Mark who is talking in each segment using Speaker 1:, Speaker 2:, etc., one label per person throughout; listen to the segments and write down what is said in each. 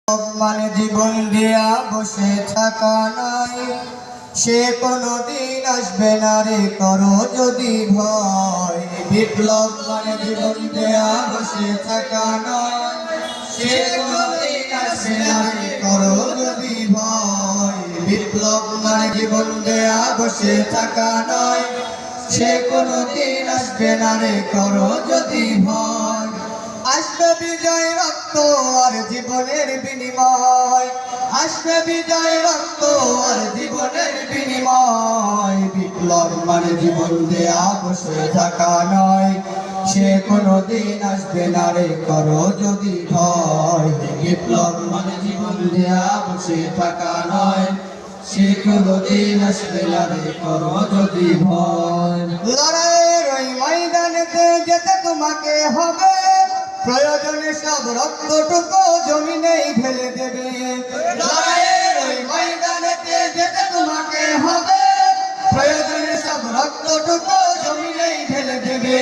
Speaker 1: মানে জীবন দিয়া বসে থাকা নয়, সে কোনদিন আসবে না রে করো যদি ভয়। বিপ্লব মানে জীবন দেয়া বসে থাকা নয়, সে কোনদিন আসবে না রে করো যদি ভয়। বিপ্লব মানে জীবন দেয়া বসে থাকা নয়, সে কোনদিন আসবে না রে করো যদি ভয়। আসবে বিজয় রক্ত আর জীবনের বিনিময়, আসবে বিজয় রক্ত আর জীবনের বিনিময়। বিপ্লব মানে জীবন দেয়া বসে থাকা নয়, সে কোনদিন আসবে না রে করো যদি ভয়। বিপ্লব মানে জীবন দেয়া বসে থাকা নয়, সে কোনদিন আসবে না রে করো যদি ভয়। লড়াইয়ের ওই ময়দানেতে যেতে তোমাকে হবে, প্রয়োজনে সব রক্তটুকু জমিনেই ঢেলে দেবে। লড়াইয়ের ওই ময়দানেতে যেতে তোমাকে হবে, প্রয়োজনে সব রক্তটুকু জমিনেই ঢেলে দেবে।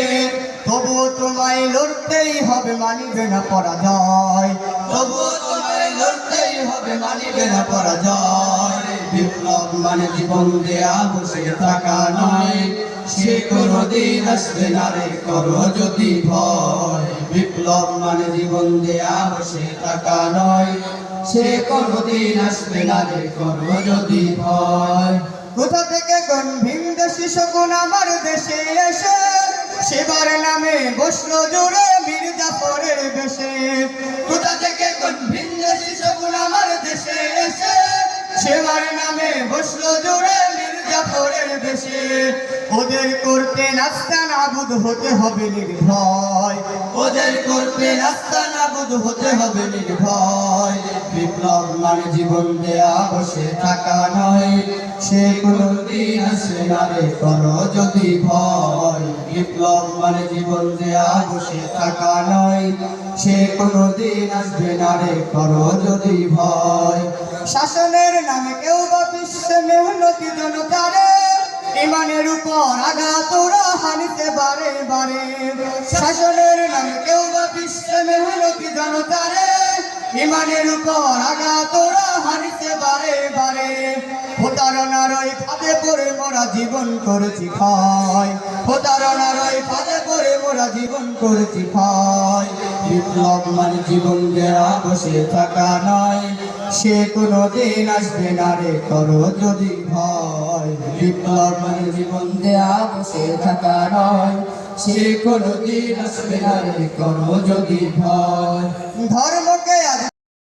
Speaker 1: তবুও তোমায় লড়তেই হবে, মানিবে না পরাজয়। তবুও তোমায় লড়তেই হবে, মানিবে না পরাজয়। বিপ্লব মানে জীবন দেয়া বসে থাকা নয়, সে কোনদিন আসবে না রে করো যদি ভয়। বিপ্লব মানে জীবন দেয়া বসে থাকা নয়, সে কোনদিন আসবে না রে করো যদি ভয়। কোথা থেকে কোন ভিনদেশী শকুন আমার দেশে এসে, সেবার নামে বসলো জুড়ে মীর জাফরের বেশে। কোথা থেকে কোন ভিনদেশী শকুন আমার দেশে এসে, সেবার নামে বসলো জুড়ে মীর জাফরের বেশে। ওদের করতে নাস্তানাবুদ হতে হবে নির্ভয়, ওদের করতে নাস্তানাবুদ হতে হবে নির্ভয়। বিপ্লব মানে জীবন দেয়া বসে থাকা নয়, সে কোনদিন আসবে না রে করো যদি ভয়। বিপ্লব মানে জীবন দেয়া বসে থাকা নয়, সে কোনদিন আসবে না রে করো যদি ভয়। শাসনের নামে কেউ বা বিশ্বে মেহনতি জনতারে, ইমানের উপর আঘাত ওরা হানিতে বারে বারে। শাসনের নামে কেউ বা বিশ্বে মেহনতি জনতারে, ইমানের উপর আঘাত ওরা হানিতে বারে বারে। প্রতারণার ওই ফাঁদে পড়ে মোরা জীবন করেছি ক্ষয়, প্রতারণার ওই ফাঁদে পড়ে মোরা জীবন করেছি ক্ষয়। বিপ্লব মানে জীবন দেয়া বসে থাকা নয়, সে কোনদিন আসবে না রে করো যদি ভয়। বিপ্লব মানে জীবন দেয়া বসে থাকা নয়, সে কোনদিন আসবে না রে করো যদি ভয়। ধর্মকে